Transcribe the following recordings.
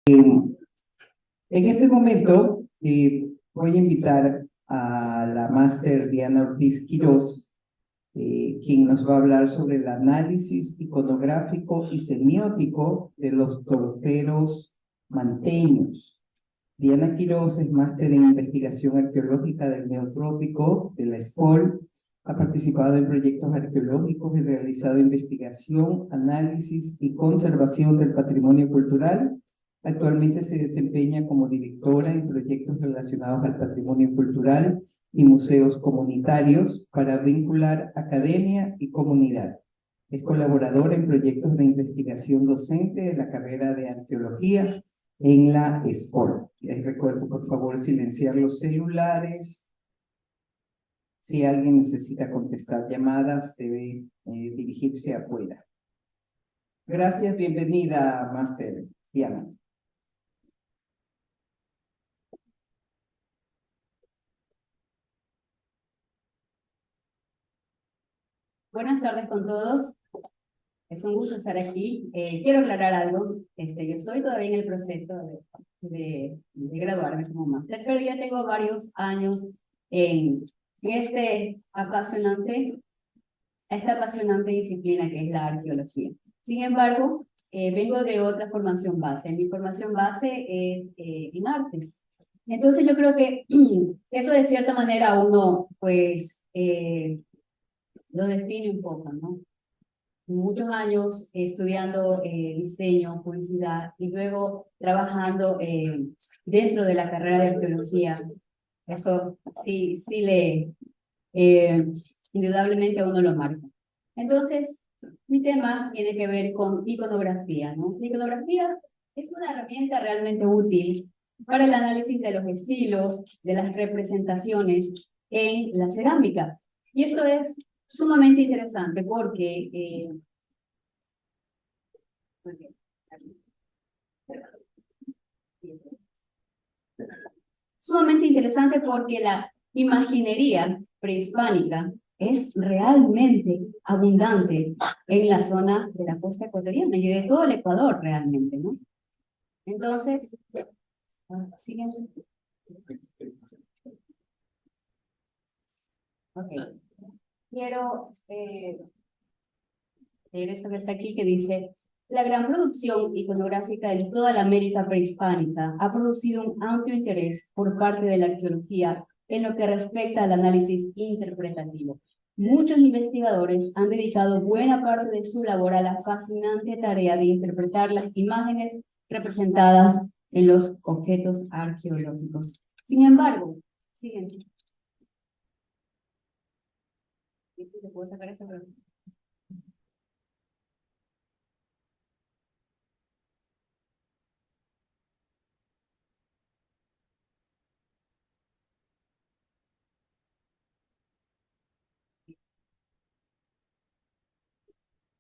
En este momento voy a invitar a la máster Diana Ortiz Quirós, quien nos va a hablar sobre el análisis iconográfico y semiótico de los torteros manteños. Diana Quirós es máster en investigación arqueológica del Neotrópico de la ESPOL, ha participado en proyectos arqueológicos y realizado investigación, análisis y conservación del patrimonio cultural. Actualmente se desempeña como directora en proyectos relacionados al patrimonio cultural y museos comunitarios para vincular academia y comunidad. Es colaboradora en proyectos de investigación docente de la carrera de arqueología en la ESPOL. Les recuerdo, por favor, silenciar los celulares. Si alguien necesita contestar llamadas, debe dirigirse afuera. Gracias, bienvenida, máster Diana. Buenas tardes con todos. Es un gusto estar aquí. Quiero aclarar algo. Yo estoy todavía en el proceso de graduarme como máster, pero ya tengo varios años en esta apasionante disciplina que es la arqueología. Sin embargo, vengo de otra formación base. Mi formación base es en artes. Entonces yo creo que eso de cierta manera uno, pues, lo define un poco, ¿no? Muchos años estudiando diseño, publicidad y luego trabajando dentro de la carrera de arqueología. Eso sí indudablemente a uno lo marca. Entonces, mi tema tiene que ver con iconografía, ¿no? La iconografía es una herramienta realmente útil para el análisis de los estilos, de las representaciones en la cerámica. Y esto es sumamente interesante porque la imaginería prehispánica es realmente abundante en la zona de la costa ecuatoriana y de todo el Ecuador realmente, ¿no? Entonces, siguiente. Ok. Quiero leer esto que está aquí que dice: la gran producción iconográfica de toda la América prehispánica ha producido un amplio interés por parte de la arqueología en lo que respecta al análisis interpretativo. Muchos investigadores han dedicado buena parte de su labor a la fascinante tarea de interpretar las imágenes representadas en los objetos arqueológicos. Sin embargo, siguiente. ¿Se puede sacar esta pregunta?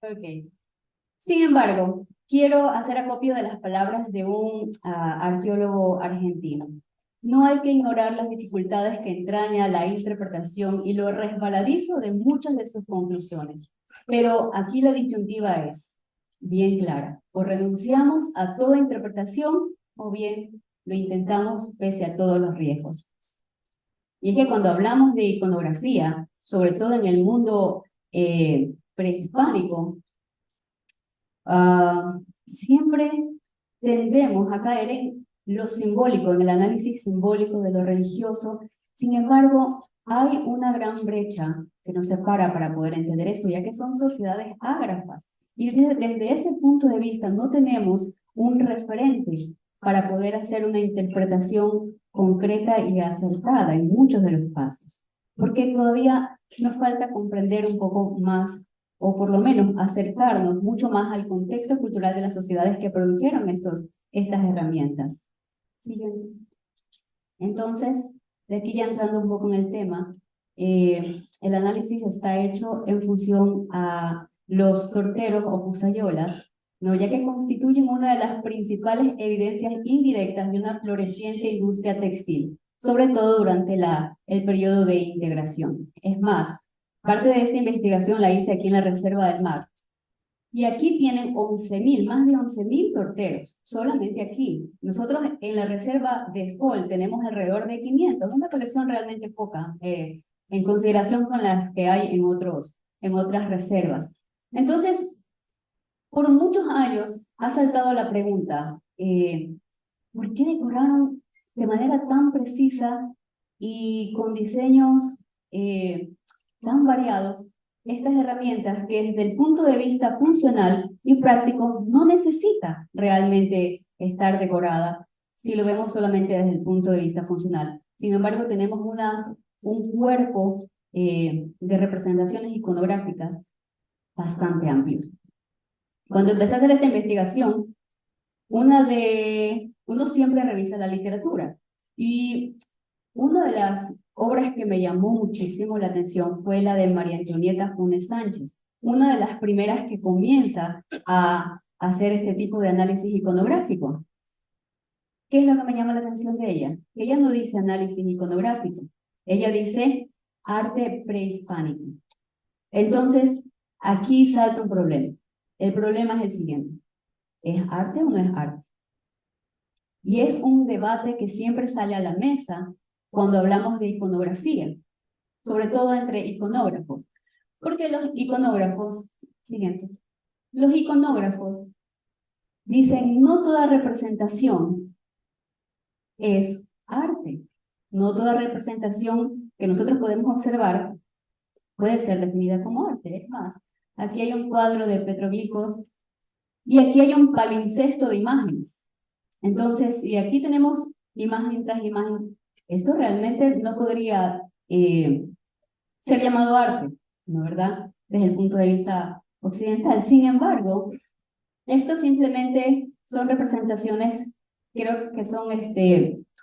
Ok. Sin embargo, quiero hacer acopio de las palabras de un arqueólogo argentino. No hay que ignorar las dificultades que entraña la interpretación y lo resbaladizo de muchas de sus conclusiones. Pero aquí la disyuntiva es bien clara. O renunciamos a toda interpretación o bien lo intentamos pese a todos los riesgos. Y es que cuando hablamos de iconografía, sobre todo en el mundo prehispánico, siempre tendemos a caer en lo simbólico, en el análisis simbólico de lo religioso. Sin embargo, hay una gran brecha que nos separa para poder entender esto, ya que son sociedades ágrafas. Y desde ese punto de vista no tenemos un referente para poder hacer una interpretación concreta y acertada en muchos de los casos. Porque todavía nos falta comprender un poco más, o por lo menos acercarnos mucho más al contexto cultural de las sociedades que produjeron estas herramientas. ¿Siguiente? Entonces, de aquí ya entrando un poco en el tema, el análisis está hecho en función a los torteros o fusayolas, ¿no? Ya que constituyen una de las principales evidencias indirectas de una floreciente industria textil, sobre todo durante el periodo de integración. Es más, parte de esta investigación la hice aquí en la Reserva del Mar, Y aquí tienen 11.000, más de 11.000 torteros, solamente aquí. Nosotros en la reserva de Espol tenemos alrededor de 500, una colección realmente poca en consideración con las que hay en otras reservas. Entonces, por muchos años ha saltado la pregunta, ¿por qué decoraron de manera tan precisa y con diseños tan variados estas herramientas que desde el punto de vista funcional y práctico no necesita realmente estar decorada si lo vemos solamente desde el punto de vista funcional? Sin embargo, tenemos un cuerpo de representaciones iconográficas bastante amplios. Cuando empecé a hacer esta investigación, uno siempre revisa la literatura y una de las obras que me llamó muchísimo la atención fue la de María Antonieta Funes Sánchez, una de las primeras que comienza a hacer este tipo de análisis iconográfico. ¿Qué es lo que me llama la atención de ella? Que ella no dice análisis iconográfico, ella dice arte prehispánico. Entonces, aquí salta un problema. El problema es el siguiente. ¿Es arte o no es arte? Y es un debate que siempre sale a la mesa cuando hablamos de iconografía, sobre todo entre iconógrafos. Porque los iconógrafos, siguiente, los iconógrafos dicen no toda representación es arte. No toda representación que nosotros podemos observar puede ser definida como arte. Es más, aquí hay un cuadro de petroglifos y aquí hay un palincesto de imágenes. Entonces, y aquí tenemos imagen tras imagen, esto realmente no podría ser llamado arte, ¿no verdad? Desde el punto de vista occidental. Sin embargo, esto simplemente son representaciones, creo que son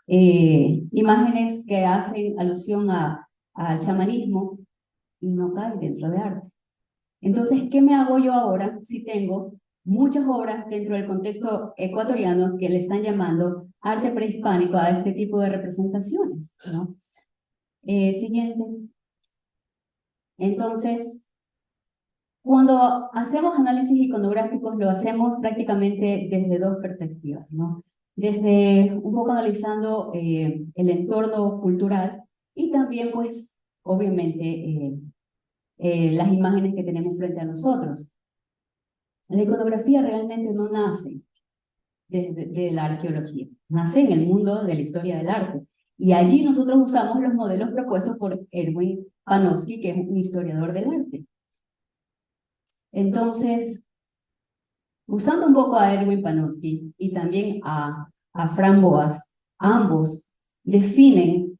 imágenes que hacen alusión al chamanismo y no caen dentro de arte. Entonces, ¿qué me hago yo ahora si tengo muchas obras dentro del contexto ecuatoriano que le están llamando arte prehispánico a este tipo de representaciones, ¿no? Siguiente. Entonces, cuando hacemos análisis iconográficos, lo hacemos prácticamente desde dos perspectivas, ¿no? Desde un poco analizando el entorno cultural y también, pues, obviamente, las imágenes que tenemos frente a nosotros. La iconografía realmente no nace de la arqueología, nace en el mundo de la historia del arte. Y allí nosotros usamos los modelos propuestos por Erwin Panofsky, que es un historiador del arte. Entonces, usando un poco a Erwin Panofsky y también a Fran Boas, ambos definen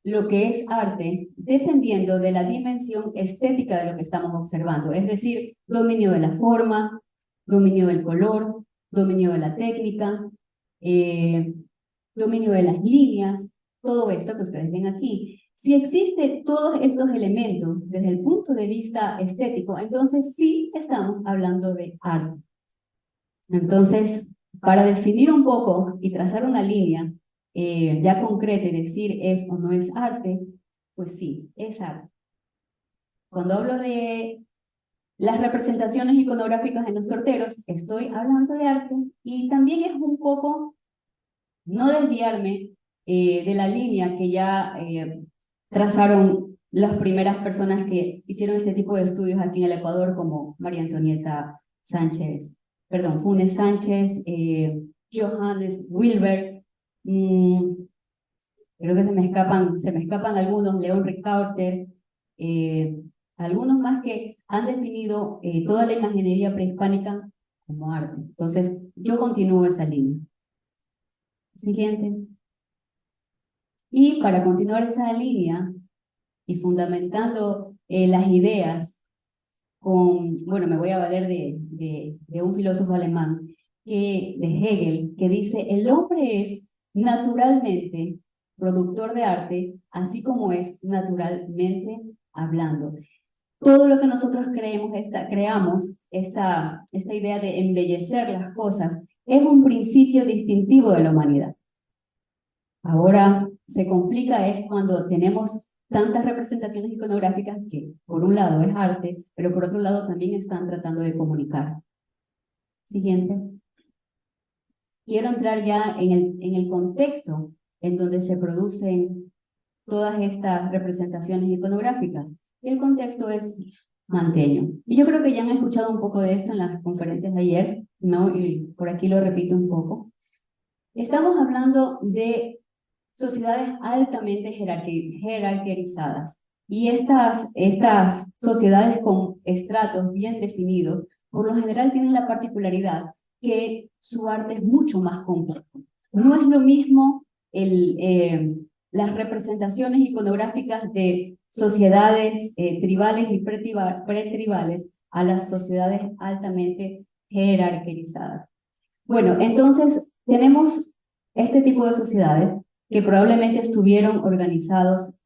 lo que es arte dependiendo de la dimensión estética de lo que estamos observando, es decir, dominio de la forma, dominio del color, dominio de la técnica, dominio de las líneas, todo esto que ustedes ven aquí. Si existen todos estos elementos desde el punto de vista estético, entonces sí estamos hablando de arte. Entonces, para definir un poco y trazar una línea ya concreta y decir es o no es arte, pues sí, es arte. Cuando hablo de las representaciones iconográficas en los torteros, estoy hablando de arte y también es un poco no desviarme de la línea que ya trazaron las primeras personas que hicieron este tipo de estudios aquí en el Ecuador, como María Antonieta Sánchez, perdón, Funes Sánchez, Johannes Wilber, creo que se me escapan algunos, León Ricaurter, algunos más que han definido toda la imaginería prehispánica como arte. Entonces, yo continúo esa línea. Siguiente. Y para continuar esa línea y fundamentando las ideas bueno, me voy a valer de un filósofo alemán, de Hegel, que dice, el hombre es naturalmente productor de arte, así como es naturalmente hablando. Todo lo que nosotros creamos, esta idea de embellecer las cosas, es un principio distintivo de la humanidad. Ahora se complica es cuando tenemos tantas representaciones iconográficas que por un lado es arte, pero por otro lado también están tratando de comunicar. Siguiente. Quiero entrar ya en el contexto en donde se producen todas estas representaciones iconográficas. El contexto es manteño. Y yo creo que ya han escuchado un poco de esto en las conferencias de ayer, ¿no? Y por aquí lo repito un poco. Estamos hablando de sociedades altamente jerarquizadas. Y estas sociedades con estratos bien definidos, por lo general tienen la particularidad que su arte es mucho más complejo. No es lo mismo las representaciones iconográficas de sociedades tribales y pretribales a las sociedades altamente jerarquizadas. Bueno, entonces tenemos este tipo de sociedades que probablemente estuvieron organizados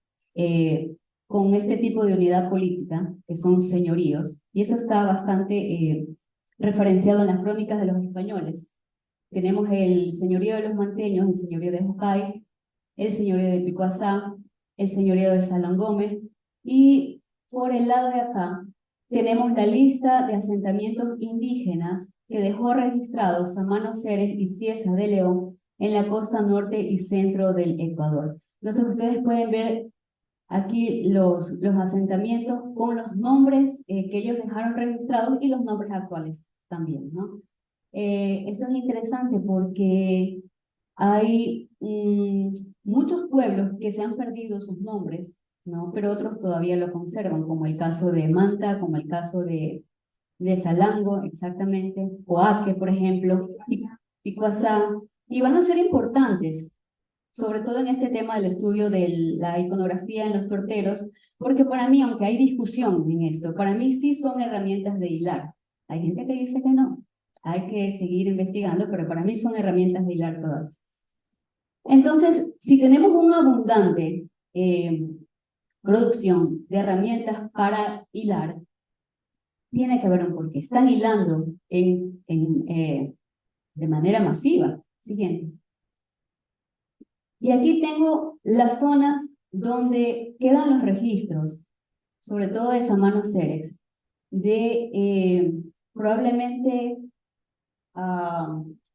con este tipo de unidad política, que son señoríos, y esto está bastante referenciado en las crónicas de los españoles. Tenemos el señorío de los manteños, el señorío de Jocay, el señorío de Picoazá, el señorío de Salangómez, y por el lado de acá tenemos la lista de asentamientos indígenas que dejó registrados Samano Ceres y Cieza de León en la costa norte y centro del Ecuador. Entonces ustedes pueden ver aquí los asentamientos con los nombres que ellos dejaron registrados y los nombres actuales también, ¿no? Eso es interesante porque hay muchos pueblos que se han perdido sus nombres, ¿no? Pero otros todavía lo conservan, como el caso de Manta, como el caso de Salango, exactamente, Coaque, por ejemplo, Picuazá, y van a ser importantes, sobre todo en este tema del estudio de la iconografía en los torteros, porque para mí, aunque hay discusión en esto, para mí sí son herramientas de hilar. Hay gente que dice que no, hay que seguir investigando, pero para mí son herramientas de hilar todas. Entonces, si tenemos una abundante producción de herramientas para hilar, tiene que haber un porqué. Están hilando de manera masiva. Siguiente. Y aquí tengo las zonas donde quedan los registros, sobre todo de Samano Ceres, de probablemente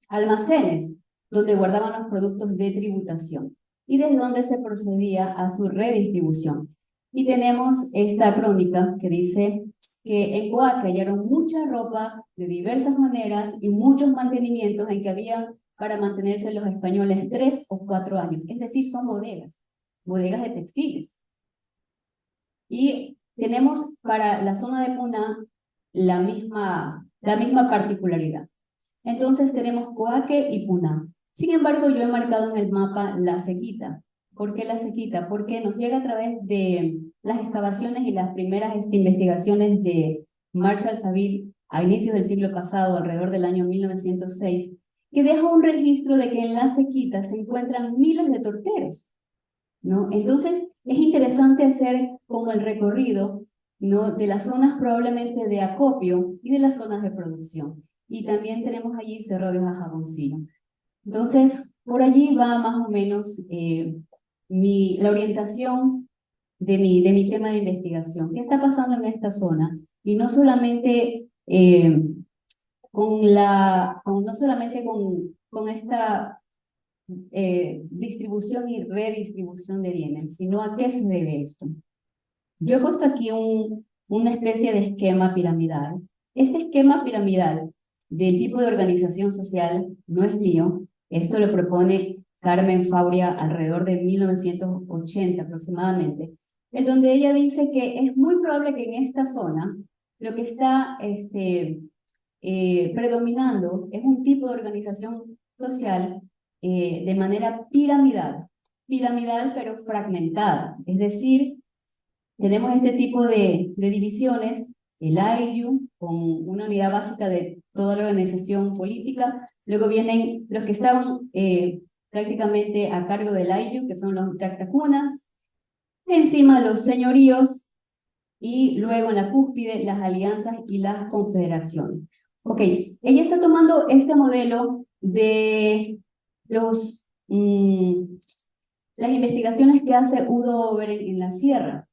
almacenes donde guardaban los productos de tributación y desde donde se procedía a su redistribución. Y tenemos esta crónica que dice que en Coaque hallaron mucha ropa de diversas maneras y muchos mantenimientos en que habían para mantenerse los españoles 3 o 4 años. Es decir, son bodegas de textiles. Y tenemos para la zona de Puná la misma particularidad. Entonces tenemos Coaque y Puná. Sin embargo, yo he marcado en el mapa la Sequita. ¿Por qué la Sequita? Porque nos llega a través de las excavaciones y las primeras investigaciones de Marshall Saville a inicios del siglo pasado, alrededor del año 1906, que deja un registro de que en la Sequita se encuentran miles de torteros, ¿no? Entonces, es interesante hacer como el recorrido, ¿no? De las zonas probablemente de acopio y de las zonas de producción. Y también tenemos allí Cerro de Jaboncillo. Entonces, por allí va más o menos la orientación de mi tema de investigación. ¿Qué está pasando en esta zona? Y no solamente con esta distribución y redistribución de bienes, sino a qué se debe esto. Yo he puesto aquí una especie de esquema piramidal. Este esquema piramidal del tipo de organización social no es mío. Esto lo propone Carmen Fauria alrededor de 1980 aproximadamente, en donde ella dice que es muy probable que en esta zona lo que está predominando es un tipo de organización social de manera piramidal pero fragmentada. Es decir, tenemos este tipo de divisiones, el AIU, con una unidad básica de toda la organización política. Luego vienen los que estaban prácticamente a cargo del AIU, que son los yactacunas. Encima los señoríos y luego en la cúspide las alianzas y las confederaciones. Ok, ella está tomando este modelo de las investigaciones que hace Udo Oberen en la sierra.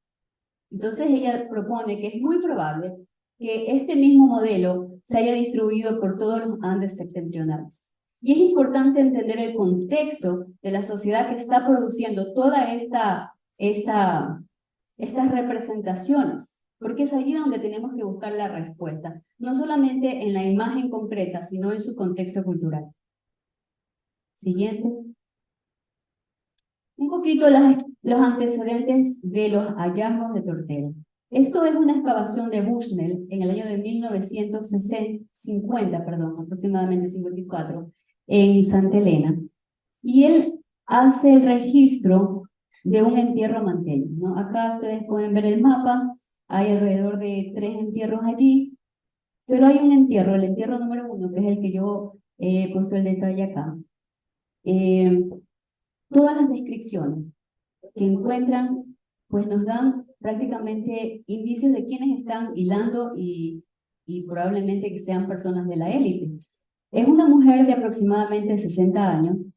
Entonces ella propone que es muy probable que este mismo modelo se haya distribuido por todos los Andes septentrionales. Y es importante entender el contexto de la sociedad que está produciendo toda estas representaciones, porque es allí donde tenemos que buscar la respuesta, no solamente en la imagen concreta, sino en su contexto cultural. Siguiente. Un poquito los antecedentes de los hallazgos de Tortero. Esto es una excavación de Bushnell en el año de 1950, aproximadamente 54, en Santa Elena. Y él hace el registro de un entierro manteño, ¿no? Acá ustedes pueden ver el mapa, hay alrededor de 3 entierros allí, pero hay un entierro, el entierro número 1, que es el que yo he puesto el detalle acá. Todas las descripciones que encuentran, pues nos dan prácticamente indicios de quienes están hilando y probablemente que sean personas de la élite. Es una mujer de aproximadamente 60 años,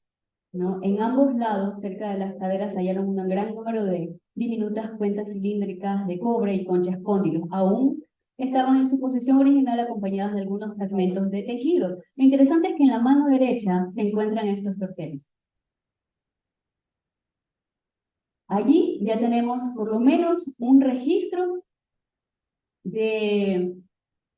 ¿no? En ambos lados, cerca de las caderas, hallaron un gran número de diminutas cuentas cilíndricas de cobre y conchas cóndilos. Aún estaban en su posición original acompañadas de algunos fragmentos de tejido. Lo interesante es que en la mano derecha se encuentran estos torteros. Allí ya tenemos por lo menos un registro de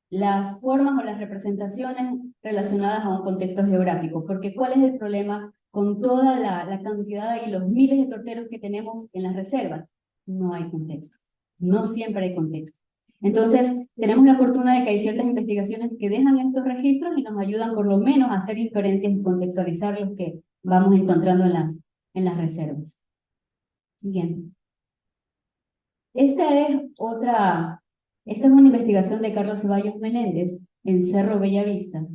las formas o las representaciones relacionadas a un contexto geográfico, porque ¿cuál es el problema con toda la cantidad y los miles de torteros que tenemos en las reservas? No hay contexto, no siempre hay contexto. Entonces, tenemos la fortuna de que hay ciertas investigaciones que dejan estos registros y nos ayudan por lo menos a hacer inferencias y contextualizar los que vamos encontrando en las reservas. Siguiente. Esta es una investigación de Carlos Ceballos Menéndez en Cerro Bellavista.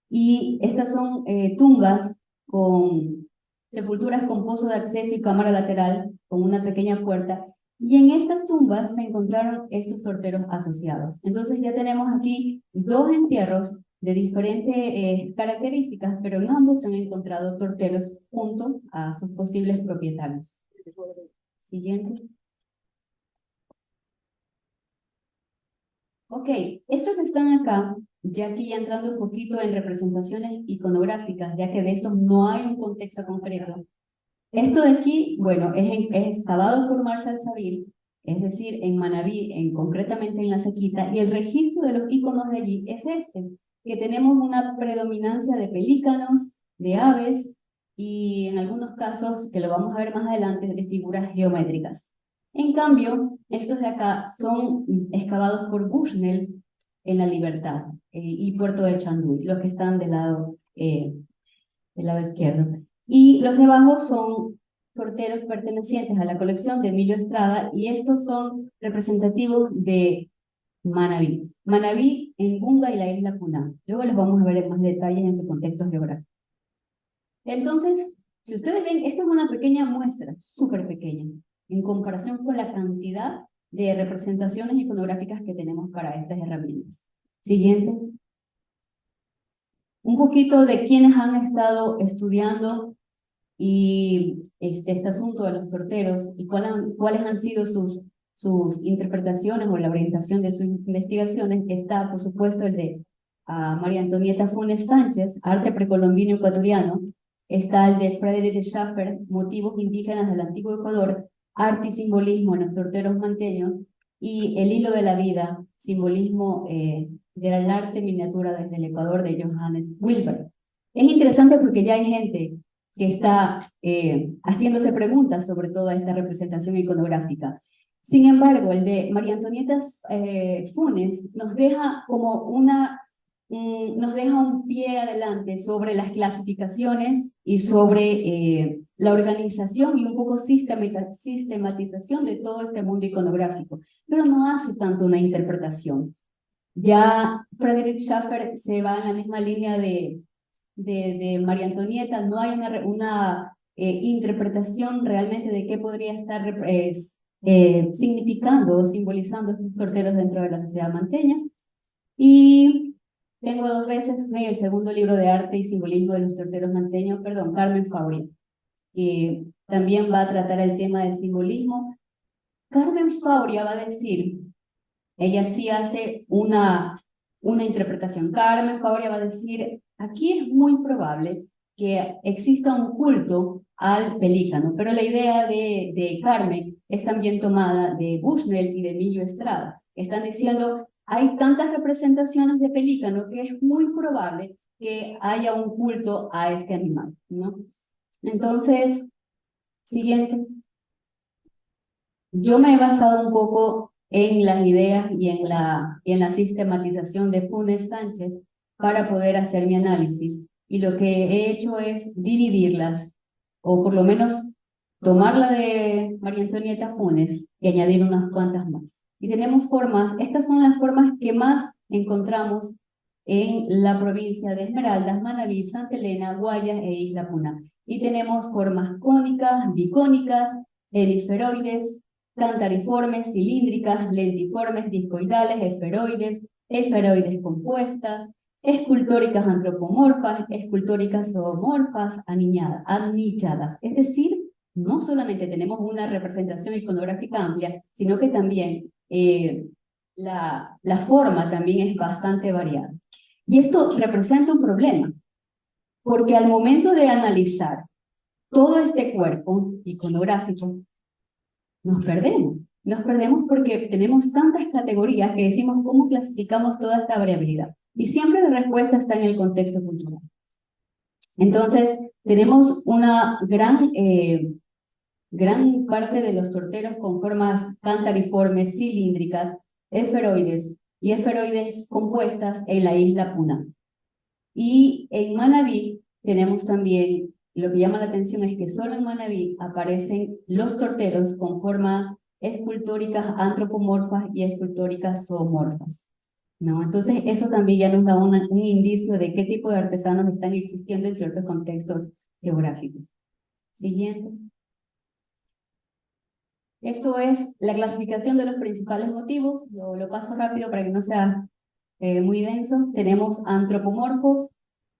Y estas son tumbas con sepulturas con pozo de acceso y cámara lateral con una pequeña puerta. Y en estas tumbas se encontraron estos torteros asociados. Entonces ya tenemos aquí 2 entierros de diferentes características, pero en ambos se han encontrado torteros junto a sus posibles propietarios. Siguiente. Ok, estos que están acá, ya aquí entrando un poquito en representaciones iconográficas, ya que de estos no hay un contexto concreto. Esto de aquí, bueno, es excavado por Marshall Saville, es decir, en Manabí, concretamente en La Sequita, y el registro de los iconos de allí es este, que tenemos una predominancia de pelícanos, de aves, y en algunos casos, que lo vamos a ver más adelante, de figuras geométricas. En cambio, estos de acá son excavados por Bushnell en La Libertad y Puerto de Chanduy, los que están del lado izquierdo. Y los de abajo son torteros pertenecientes a la colección de Emilio Estrada y estos son representativos de Manabí. Manabí en Bunga y la isla Cuná. Luego les vamos a ver en más detalles en su contexto geográfico. Entonces, si ustedes ven, esta es una pequeña muestra, súper pequeña, en comparación con la cantidad de representaciones iconográficas que tenemos para estas herramientas. Siguiente. Un poquito de quienes han estado estudiando y este asunto de los torteros y cuáles han sido sus interpretaciones o la orientación de sus investigaciones. Está, por supuesto, el de María Antonieta Funes Sánchez, Arte precolombino ecuatoriano. Está el de Frederick Schaffer, Motivos indígenas del Antiguo Ecuador, Arte y simbolismo en los torteros manteños, y El hilo de la vida, simbolismo del arte miniatura desde el Ecuador, de Johannes Wilber. Es interesante porque ya hay gente que está haciéndose preguntas sobre toda esta representación iconográfica. Sin embargo, el de María Antonieta Funes nos deja como nos deja un pie adelante sobre las clasificaciones y sobre la organización y un poco sistematización de todo este mundo iconográfico, pero no hace tanto una interpretación. Ya Frederick Schaffer se va en la misma línea de María Antonieta, no hay una interpretación realmente de qué podría estar significando o simbolizando estos torteros dentro de la sociedad manteña. Y tengo 2 veces en el segundo libro de arte y simbolismo de los torteros manteños, Carmen Fauria, también va a tratar el tema del simbolismo. Carmen Fauria va a decir, ella sí hace una interpretación. Carmen Fauria va a decir, aquí es muy probable que exista un culto al pelícano, pero la idea de Carmen es también tomada de Bushnell y de Emilio Estrada. Están diciendo, hay tantas representaciones de pelícano que es muy probable que haya un culto a este animal, ¿no? Entonces, siguiente. Yo me he basado un poco en las ideas y en la sistematización de Funes Sánchez para poder hacer mi análisis. Y lo que he hecho es dividirlas, o por lo menos tomar la de María Antonieta Funes y añadir unas cuantas más. Y tenemos formas, estas son las formas que más encontramos en la provincia de Esmeraldas, Manabí, Santa Elena, Guayas e Isla Puna. Y tenemos formas cónicas, bicónicas, hemisferoides, cantariformes, cilíndricas, lentiformes, discoidales, esferoides compuestas, escultóricas antropomorfas, escultóricas zoomorfas, anichadas. Es decir, no solamente tenemos una representación iconográfica amplia, sino que también la forma también es bastante variada. Y esto representa un problema, porque al momento de analizar todo este cuerpo iconográfico, nos perdemos porque tenemos tantas categorías que decimos cómo clasificamos toda esta variabilidad. Y siempre la respuesta está en el contexto cultural. Entonces, tenemos una gran parte de los torteros con formas cantariformes, cilíndricas, esferoides y esferoides compuestas en la isla Puna. Y en Manabí tenemos también, lo que llama la atención es que solo en Manabí aparecen los torteros con formas escultóricas antropomorfas y escultóricas zoomorfas, ¿no? Entonces eso también ya nos da un indicio de qué tipo de artesanos están existiendo en ciertos contextos geográficos. Siguiente. Esto es la clasificación de los principales motivos. Lo paso rápido para que no sea muy denso. Tenemos antropomorfos,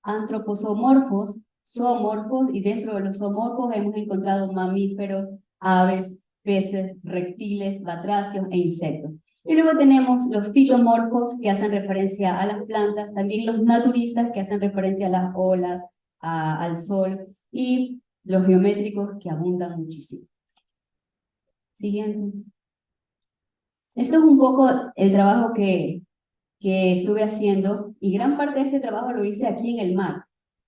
antropozoomorfos, zoomorfos, y dentro de los zoomorfos hemos encontrado mamíferos, aves, peces, reptiles, batracios e insectos. Y luego tenemos los fitomorfos, que hacen referencia a las plantas, también los naturistas, que hacen referencia a las olas, al sol, y los geométricos, que abundan muchísimo. Siguiente. Esto es un poco el trabajo que estuve haciendo, y gran parte de este trabajo lo hice aquí en el MAC.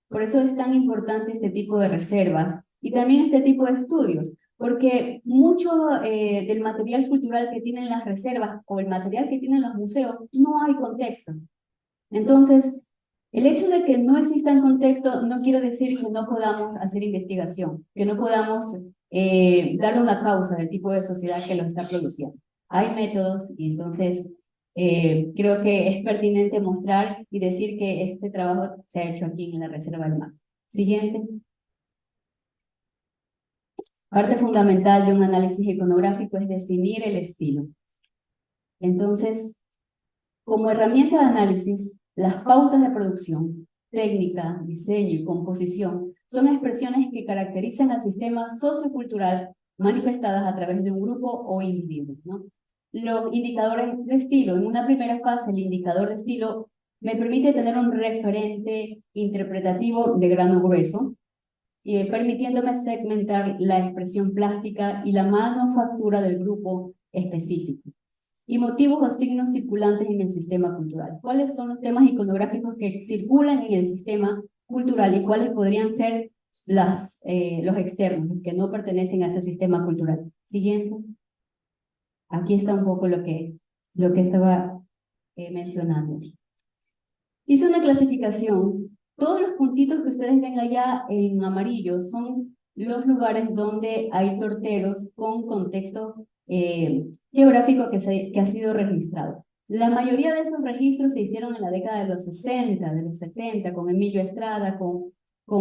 Por eso es tan importante este tipo de reservas y también este tipo de estudios, porque mucho del material cultural que tienen las reservas o el material que tienen los museos no hay contexto. Entonces, el hecho de que no exista en contexto no quiere decir que no podamos hacer investigación, que no podamos darle una causa del tipo de sociedad que lo está produciendo. Hay métodos y entonces creo que es pertinente mostrar y decir que este trabajo se ha hecho aquí en la Reserva del Mar. Siguiente. Parte fundamental de un análisis iconográfico es definir el estilo. Entonces, como herramienta de análisis, las pautas de producción, técnica, diseño y composición son expresiones que caracterizan al sistema sociocultural manifestadas a través de un grupo o individuo, ¿no? Los indicadores de estilo. En una primera fase, el indicador de estilo me permite tener un referente interpretativo de grano grueso, permitiéndome segmentar la expresión plástica y la manufactura del grupo específico. Y motivos o signos circulantes en el sistema cultural. ¿Cuáles son los temas iconográficos que circulan en el sistema cultural y cuáles podrían ser los externos, los que no pertenecen a ese sistema cultural? Siguiente. Aquí está un poco lo que estaba mencionando. Hice una clasificación. Todos los puntitos que ustedes ven allá en amarillo son los lugares donde hay torteros con contexto geográfico que ha sido registrado. La mayoría de esos registros se hicieron en la década de los 60, de los 70, con Emilio Estrada, con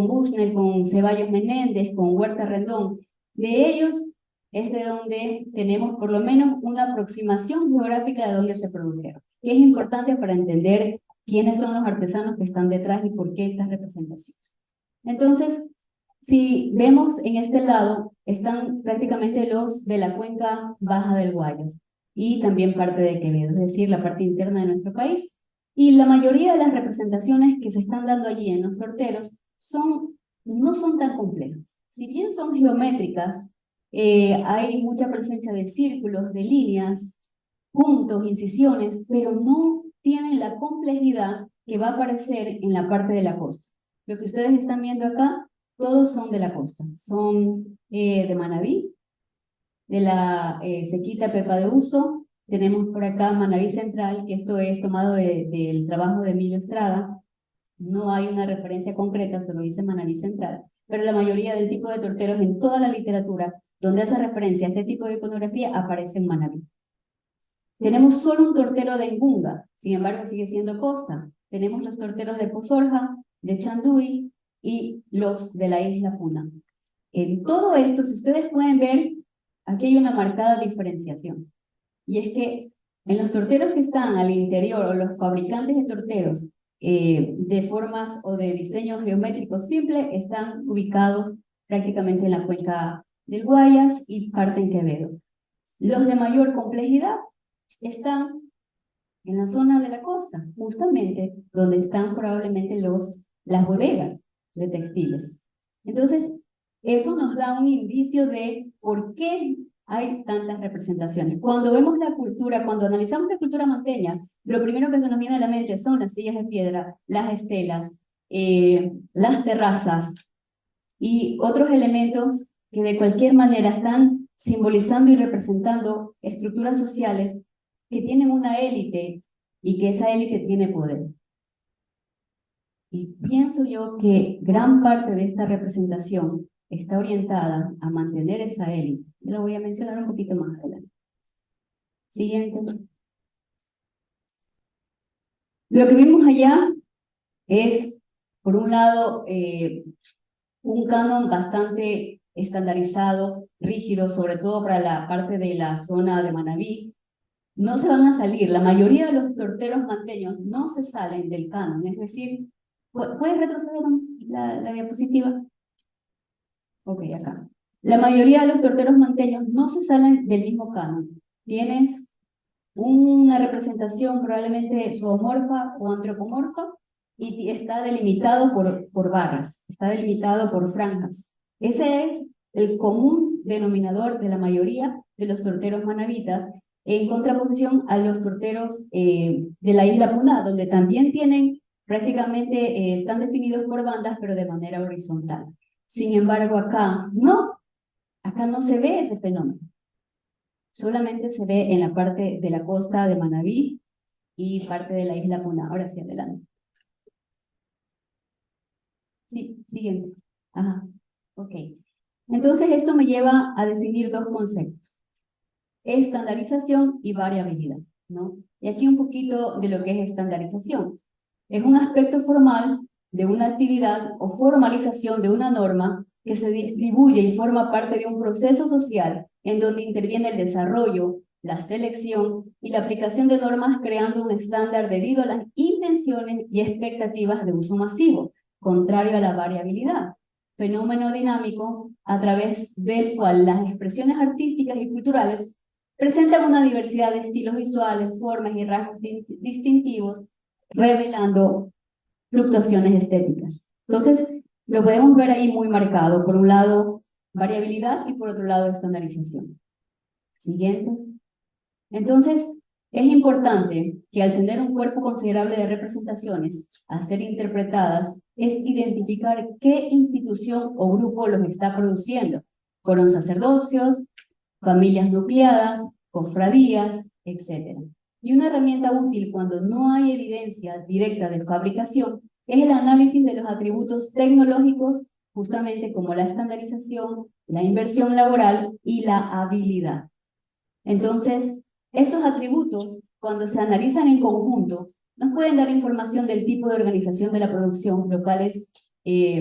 Bushnell, con Ceballos Menéndez, con Huerta Rendón. De ellos es de donde tenemos por lo menos una aproximación geográfica de dónde se produjeron. Y es importante para entender quiénes son los artesanos que están detrás y por qué estas representaciones. Entonces, Si vemos en este lado, están prácticamente los de la cuenca baja del Guayas y también parte de Quevedo, es decir, la parte interna de nuestro país. Y la mayoría de las representaciones que se están dando allí en los torteros no son tan complejas. Si bien son geométricas, hay mucha presencia de círculos, de líneas, puntos, incisiones, pero no tienen la complejidad que va a aparecer en la parte de la costa. Lo que ustedes están viendo acá, todos son de la costa. Son de Manabí, de la Sequita Pepa de Uso. Tenemos por acá Manabí Central, que esto es tomado del trabajo de Emilio Estrada. No hay una referencia concreta, solo dice Manabí Central. Pero la mayoría del tipo de torteros en toda la literatura donde hace referencia a este tipo de iconografía aparece en Manabí. Tenemos solo un tortero de Engunga, sin embargo sigue siendo costa. Tenemos los torteros de Pozorja, de Chanduy y los de la isla Puna. En todo esto, si ustedes pueden ver, aquí hay una marcada diferenciación. Y es que en los torteros que están al interior, o los fabricantes de torteros de formas o de diseños geométricos simples, están ubicados prácticamente en la cuenca del Guayas y parte en Quevedo. Los de mayor complejidad están en la zona de la costa, justamente donde están probablemente las bodegas de textiles. Entonces, eso nos da un indicio de por qué hay tantas representaciones. Cuando vemos la cultura, cuando analizamos la cultura manteña, lo primero que se nos viene a la mente son las sillas de piedra, las estelas, las terrazas y otros elementos que de cualquier manera están simbolizando y representando estructuras sociales que tienen una élite y que esa élite tiene poder. Y pienso yo que gran parte de esta representación está orientada a mantener esa élite. Yo lo voy a mencionar un poquito más adelante. Siguiente. Lo que vimos allá es, por un lado, un canon bastante estandarizado, rígido, sobre todo para la parte de la zona de Manabí. No se van a salir, la mayoría de los torteros manteños no se salen del canon, es decir, ¿puedes retroceder la diapositiva? Ok, acá. La mayoría de los torteros manteños no se salen del mismo canon. Tienes una representación probablemente zoomorfa o antropomorfa y está delimitado por barras, está delimitado por franjas. Ese es el común denominador de la mayoría de los torteros manabitas, en contraposición a los torteros de la isla Puná, donde también tienen prácticamente, están definidos por bandas, pero de manera horizontal. Sin embargo, acá no se ve ese fenómeno. Solamente se ve en la parte de la costa de Manabí y parte de la isla Puna. Ahora sí, adelante. Sí, siguiente. Ajá, ok. Entonces esto me lleva a definir dos conceptos: estandarización y variabilidad, ¿no? Y aquí un poquito de lo que es estandarización. Es un aspecto formal de una actividad o formalización de una norma que se distribuye y forma parte de un proceso social en donde interviene el desarrollo, la selección y la aplicación de normas, creando un estándar debido a las intenciones y expectativas de uso masivo, contrario a la variabilidad, fenómeno dinámico a través del cual las expresiones artísticas y culturales presentan una diversidad de estilos visuales, formas y rasgos distintivos, revelando fluctuaciones estéticas. Entonces, lo podemos ver ahí muy marcado. Por un lado, variabilidad y por otro lado, estandarización. Siguiente. Entonces, es importante que al tener un cuerpo considerable de representaciones a ser interpretadas, es identificar qué institución o grupo los está produciendo. Fueron sacerdocios, familias nucleadas, cofradías, etc. Y una herramienta útil cuando no hay evidencia directa de fabricación es el análisis de los atributos tecnológicos, justamente como la estandarización, la inversión laboral y la habilidad. Entonces, estos atributos, cuando se analizan en conjunto, nos pueden dar información del tipo de organización de la producción, lo cual es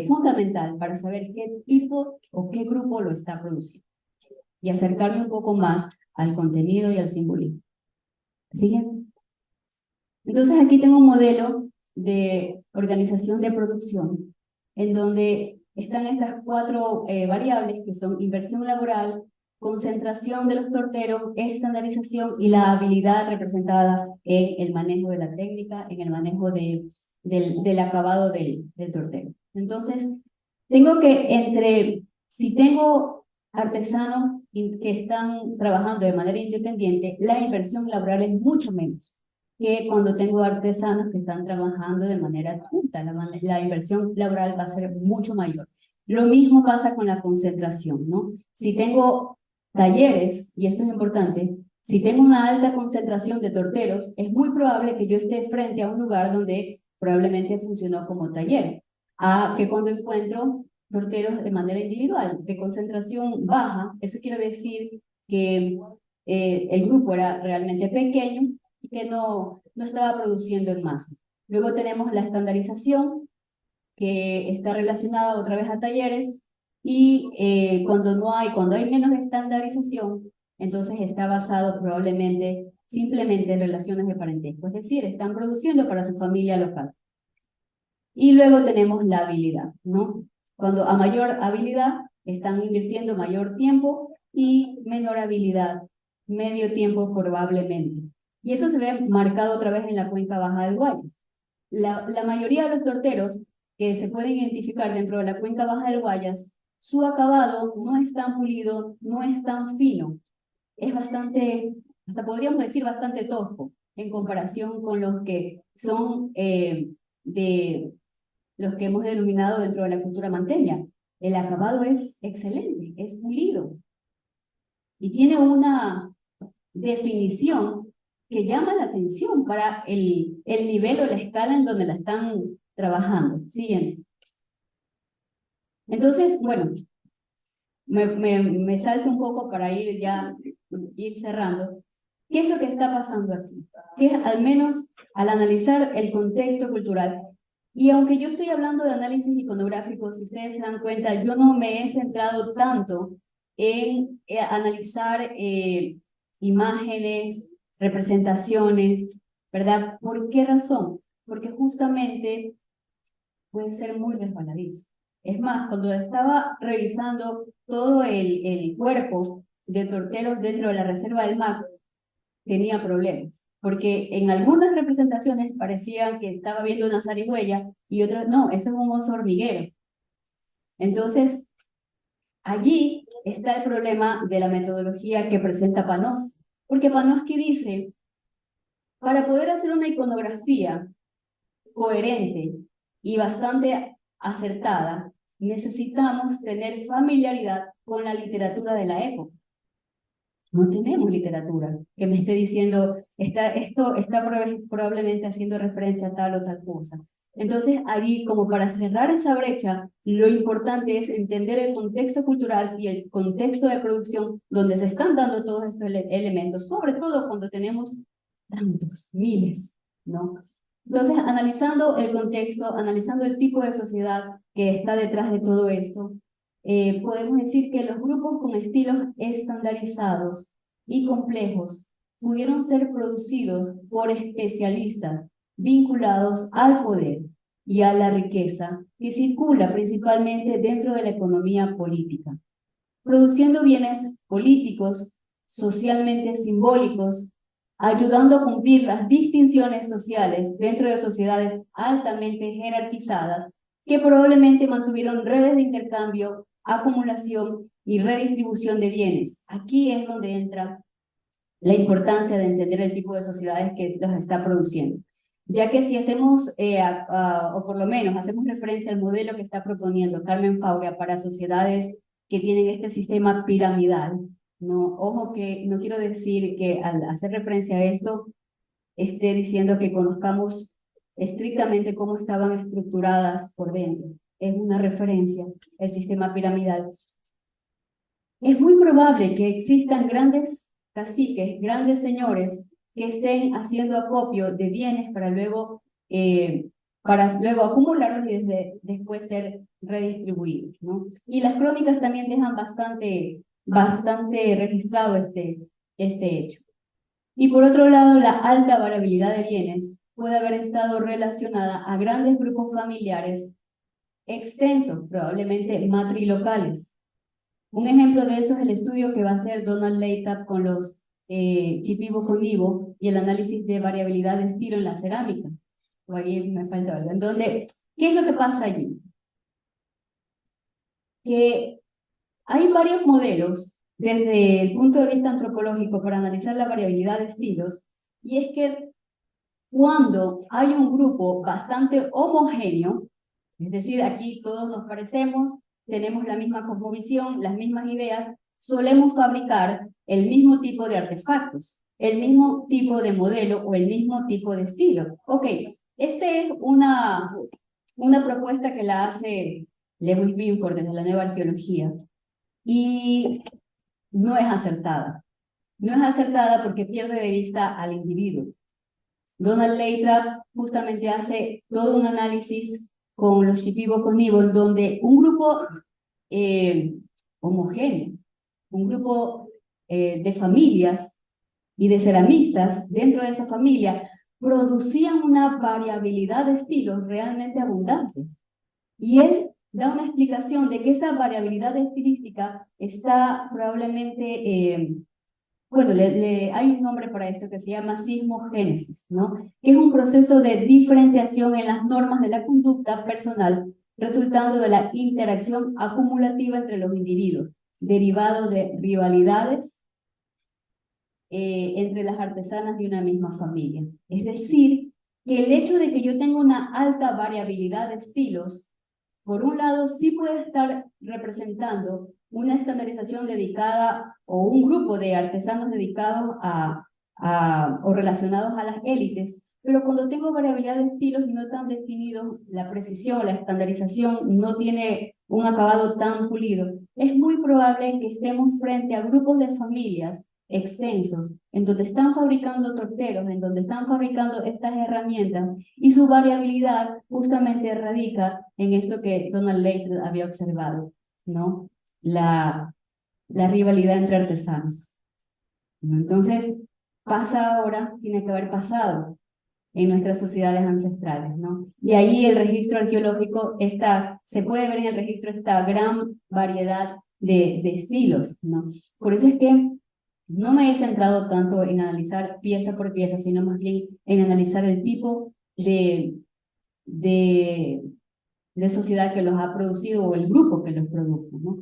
fundamental para saber qué tipo o qué grupo lo está produciendo y acercarme un poco más al contenido y al simbolismo. Siguiente. Entonces aquí tengo un modelo de organización de producción en donde están estas cuatro variables que son inversión laboral, concentración de los torteros, estandarización y la habilidad representada en el manejo de la técnica, en el manejo del acabado del tortero. Entonces, tengo que si tengo artesanos que están trabajando de manera independiente, la inversión laboral es mucho menos que cuando tengo artesanos que están trabajando de manera adjunta. La inversión laboral va a ser mucho mayor. Lo mismo pasa con la concentración, ¿no? Si tengo talleres, y esto es importante, si tengo una alta concentración de torteros, es muy probable que yo esté frente a un lugar donde probablemente funcionó como taller, a que cuando encuentro torteros de manera individual, de concentración baja, eso quiere decir que el grupo era realmente pequeño y que no estaba produciendo en masa. Luego tenemos la estandarización, que está relacionada otra vez a talleres, y cuando hay menos estandarización, entonces está basado probablemente simplemente en relaciones de parentesco, es decir, están produciendo para su familia local. Y luego tenemos la habilidad, ¿no? Cuando a mayor habilidad están invirtiendo mayor tiempo y menor habilidad, medio tiempo probablemente. Y eso se ve marcado otra vez en la cuenca baja del Guayas. La mayoría de los torteros que se pueden identificar dentro de la cuenca baja del Guayas, su acabado no es tan pulido, no es tan fino. Es bastante, hasta podríamos decir bastante tosco en comparación con los que son de los que hemos denominado dentro de la cultura manteña. El acabado es excelente, es pulido y tiene una definición que llama la atención para el nivel o la escala en donde la están trabajando. Siguiente. Entonces, bueno, me salto un poco para ir cerrando. ¿Qué es lo que está pasando aquí? Que al menos al analizar el contexto cultural, y aunque yo estoy hablando de análisis iconográfico, si ustedes se dan cuenta, yo no me he centrado tanto en analizar imágenes, representaciones, ¿verdad? ¿Por qué razón? Porque justamente puede ser muy resbaladizo. Es más, cuando estaba revisando todo el cuerpo de torteros dentro de la reserva del MAC, tenía problemas, porque en algunas representaciones parecían que estaba viendo una zarigüeya y otras no, eso es un oso hormiguero. Entonces, allí está el problema de la metodología que presenta Panofsky, porque Panofsky dice, para poder hacer una iconografía coherente y bastante acertada, necesitamos tener familiaridad con la literatura de la época. No tenemos literatura que me esté diciendo, esto está probablemente haciendo referencia a tal o tal cosa. Entonces, allí, como para cerrar esa brecha, lo importante es entender el contexto cultural y el contexto de producción donde se están dando todos estos elementos, sobre todo cuando tenemos tantos, miles, ¿no? Entonces, analizando el contexto, analizando el tipo de sociedad que está detrás de todo esto, podemos decir que los grupos con estilos estandarizados y complejos pudieron ser producidos por especialistas vinculados al poder y a la riqueza que circula principalmente dentro de la economía política, produciendo bienes políticos, socialmente simbólicos, ayudando a cumplir las distinciones sociales dentro de sociedades altamente jerarquizadas que probablemente mantuvieron redes de intercambio, acumulación y redistribución de bienes. Aquí es donde entra la importancia de entender el tipo de sociedades que los está produciendo. Ya que si hacemos, o por lo menos hacemos referencia al modelo que está proponiendo Carmen Fauria para sociedades que tienen este sistema piramidal, no, ojo que no quiero decir que al hacer referencia a esto esté diciendo que conozcamos estrictamente cómo estaban estructuradas por dentro. Es una referencia, el sistema piramidal. Es muy probable que existan grandes caciques, grandes señores que estén haciendo acopio de bienes para luego acumularlos y después ser redistribuidos, ¿no? Y las crónicas también dejan bastante registrado este hecho. Y por otro lado, la alta variabilidad de bienes puede haber estado relacionada a grandes grupos familiares extensos, probablemente matrilocales. Un ejemplo de eso es el estudio que va a hacer Donald Lathrop con los Shipibo con Nivo y el análisis de variabilidad de estilo en la cerámica. O ahí me falta algo. En donde, ¿qué es lo que pasa allí? Que hay varios modelos desde el punto de vista antropológico para analizar la variabilidad de estilos, y es que cuando hay un grupo bastante homogéneo, es decir, aquí todos nos parecemos, tenemos la misma cosmovisión, las mismas ideas, solemos fabricar el mismo tipo de artefactos, el mismo tipo de modelo o el mismo tipo de estilo. Ok, esta es una propuesta que la hace Lewis Binford desde la nueva arqueología, y no es acertada. No es acertada porque pierde de vista al individuo. Donald Lathrop justamente hace todo un análisis con los Shipibo con Nivo, en donde un grupo homogéneo, un grupo de familias y de ceramistas dentro de esa familia producían una variabilidad de estilos realmente abundantes. Y él da una explicación de que esa variabilidad estilística está probablemente bueno, hay un nombre para esto que se llama sismogénesis, ¿no? Que es un proceso de diferenciación en las normas de la conducta personal, resultando de la interacción acumulativa entre los individuos, derivado de rivalidades entre las artesanas de una misma familia. Es decir, que el hecho de que yo tenga una alta variabilidad de estilos, por un lado, sí puede estar representando una estandarización dedicada o un grupo de artesanos dedicados o relacionados a las élites, pero cuando tengo variabilidad de estilos y no tan definidos, la precisión, la estandarización no tiene un acabado tan pulido, es muy probable que estemos frente a grupos de familias extensos, en donde están fabricando torteros, en donde están fabricando estas herramientas, y su variabilidad justamente radica en esto que Donald Lathrop había observado, ¿no? La rivalidad entre artesanos. Entonces, pasa ahora, tiene que haber pasado en nuestras sociedades ancestrales, ¿no? Y ahí el registro arqueológico está, se puede ver en el registro esta gran variedad de estilos, ¿no? Por eso es que no me he centrado tanto en analizar pieza por pieza, sino más bien en analizar el tipo de, de sociedad que los ha producido o el grupo que los produjo, ¿no?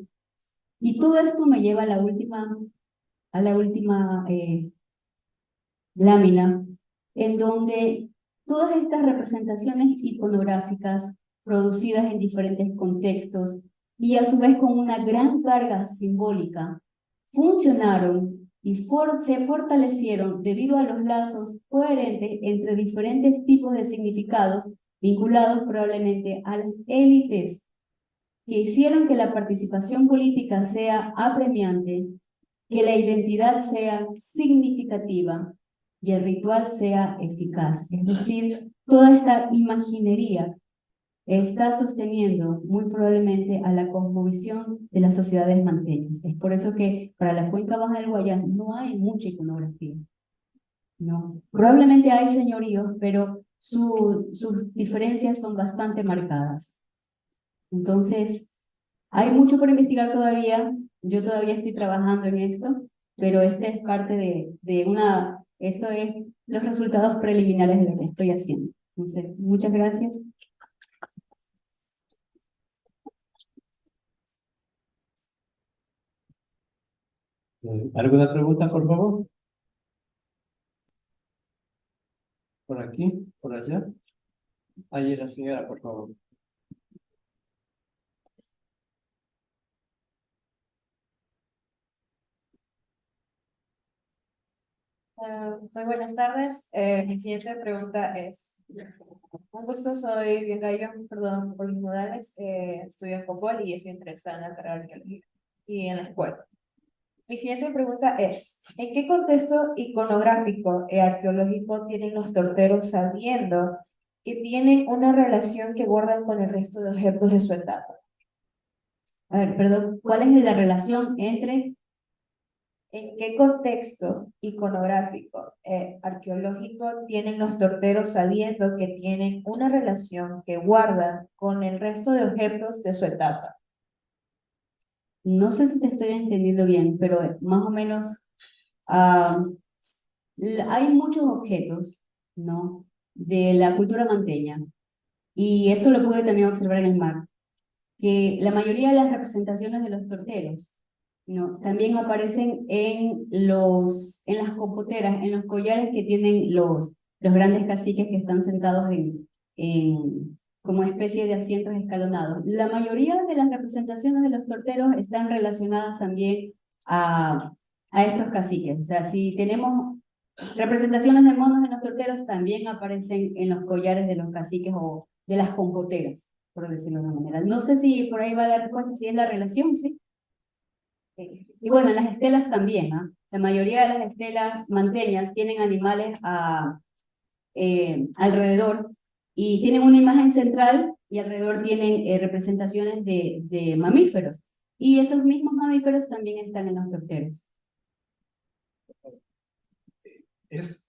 Y todo esto me lleva a la última lámina, en donde todas estas representaciones iconográficas producidas en diferentes contextos y a su vez con una gran carga simbólica, funcionaron y se fortalecieron debido a los lazos coherentes entre diferentes tipos de significados vinculados probablemente a las élites, que hicieron que la participación política sea apremiante, que la identidad sea significativa y el ritual sea eficaz. Es decir, toda esta imaginería está sosteniendo muy probablemente a la cosmovisión de las sociedades manteñas. Es por eso que para la cuenca baja del Guayas no hay mucha iconografía. No. Probablemente hay señoríos, pero sus diferencias son bastante marcadas. Entonces, hay mucho por investigar todavía. Yo todavía estoy trabajando en esto, pero este es parte esto es los resultados preliminares de lo que estoy haciendo. Entonces, muchas gracias. ¿Alguna pregunta, por favor? ¿Por aquí? ¿Por allá? Ahí la señora, por favor. Muy buenas tardes. Mi siguiente pregunta es, un gusto, soy Bianca Gallo, perdón por mis modales, estudio en Copol y estoy interesada en la carrera de arqueología y en la escuela. Mi siguiente pregunta es, ¿en qué contexto iconográfico y arqueológico tienen los torteros sabiendo que tienen una relación que guardan con el resto de objetos de su etapa? A ver, perdón, ¿cuál es la relación entre ¿En qué contexto iconográfico, arqueológico tienen los torteros sabiendo que tienen una relación que guardan con el resto de objetos de su etapa? No sé si te estoy entendiendo bien, pero más o menos ah, hay muchos objetos, ¿no? De la cultura manteña. Y esto lo pude también observar en el MAC, que la mayoría de las representaciones de los torteros, ¿no? También aparecen en las copoteras, en los collares que tienen los grandes caciques que están sentados como especie de asientos escalonados. La mayoría de las representaciones de los torteros están relacionadas también a estos caciques. O sea, si tenemos representaciones de monos en los torteros, también aparecen en los collares de los caciques o de las compoteras, por decirlo de una manera. No sé si por ahí va la respuesta, si es la relación, ¿sí? Y bueno, en las estelas también, ¿ah? La mayoría de las estelas manteñas tienen animales alrededor y tienen una imagen central y alrededor tienen representaciones de mamíferos. Y esos mismos mamíferos también están en los torteros.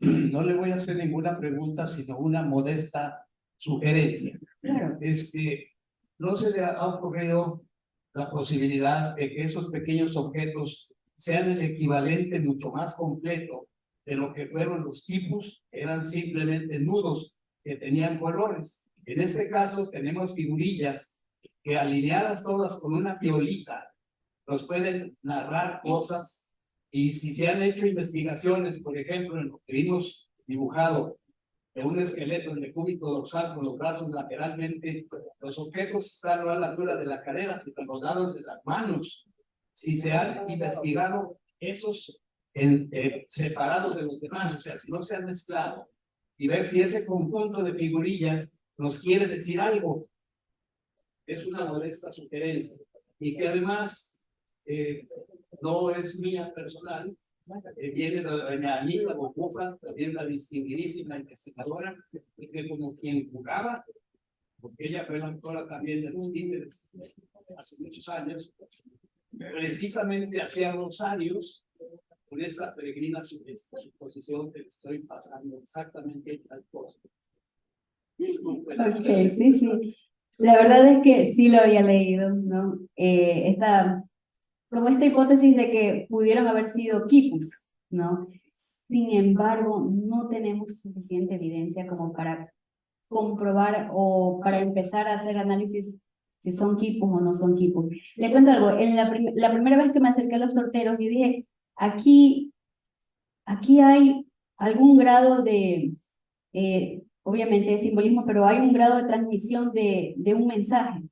No le voy a hacer ninguna pregunta, sino una modesta sugerencia. Claro. ¿No se le ha ocurrido la posibilidad de que esos pequeños objetos sean el equivalente mucho más completo de lo que fueron los quipus? Eran simplemente nudos que tenían colores. En este caso tenemos figurillas que, alineadas todas con una piolita, nos pueden narrar cosas. Y si se han hecho investigaciones, por ejemplo, en lo que vimos dibujado de un esqueleto en decúbito dorsal con los brazos lateralmente, los objetos están no a la altura de la cadera, sino a los lados de las manos. Si se han investigado esos separados de los demás, o sea, si no se han mezclado, y ver si ese conjunto de figurillas nos quiere decir algo, es una modesta sugerencia. Y que además no es mía personal, viene de doña Anita Bocufa, también la distinguidísima investigadora, que como quien jugaba, porque ella fue la autora también de los títeres hace muchos años, precisamente hacía rosarios con esta peregrina suposición que le estoy pasando exactamente tal cosa. Ok, sí, sí. La verdad es que sí lo había leído, ¿no? Como esta hipótesis de que pudieron haber sido quipus, ¿no? Sin embargo, no tenemos suficiente evidencia como para comprobar o para empezar a hacer análisis si son quipus o no son quipus. Le cuento algo, la primera vez que me acerqué a los torteros, yo dije, aquí hay algún grado de, obviamente de simbolismo, pero hay un grado de transmisión de un mensaje,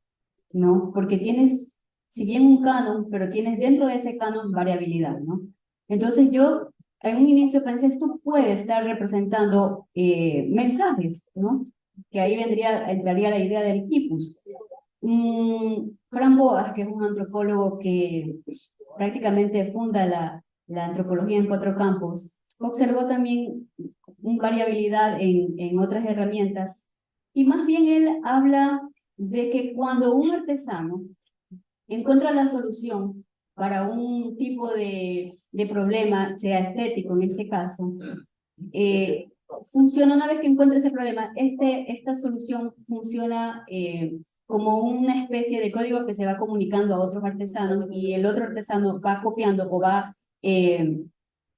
¿no? Porque tienes, si bien un canon, pero tienes dentro de ese canon variabilidad, ¿no? Entonces yo en un inicio pensé, esto puede estar representando mensajes, ¿no? Que ahí entraría la idea del quipus. Fran Boas, que es un antropólogo que prácticamente funda la antropología en 4 campos, observó también variabilidad en otras herramientas y más bien él habla de que cuando un artesano encuentra la solución para un tipo de problema, sea estético en este caso, funciona una vez que encuentra ese problema, esta solución funciona como una especie de código que se va comunicando a otros artesanos y el otro artesano va copiando o va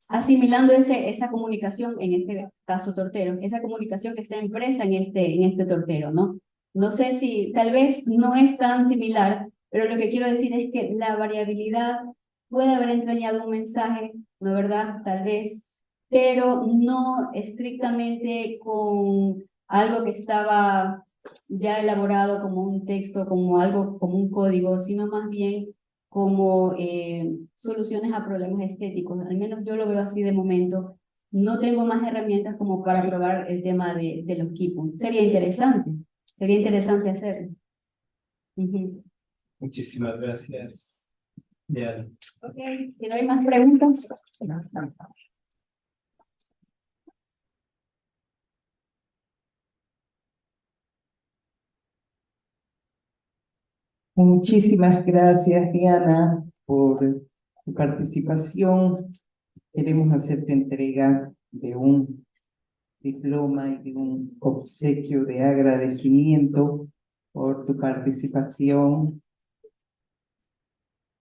asimilando esa comunicación, en este caso tortero, esa comunicación que está impresa en este tortero, ¿no? No sé si tal vez no es tan similar, pero lo que quiero decir es que la variabilidad puede haber entrañado un mensaje, ¿no es verdad? Tal vez, pero no estrictamente con algo que estaba ya elaborado como un texto, como algo, como un código, sino más bien como soluciones a problemas estéticos. Al menos yo lo veo así de momento. No tengo más herramientas como para probar el tema de los quipus. Sería interesante hacerlo. Muchísimas gracias, Diana. Ok, si no hay más preguntas. Muchísimas gracias, Diana, por tu participación. queremos hacerte entrega de un diploma y de un obsequio de agradecimiento por tu participación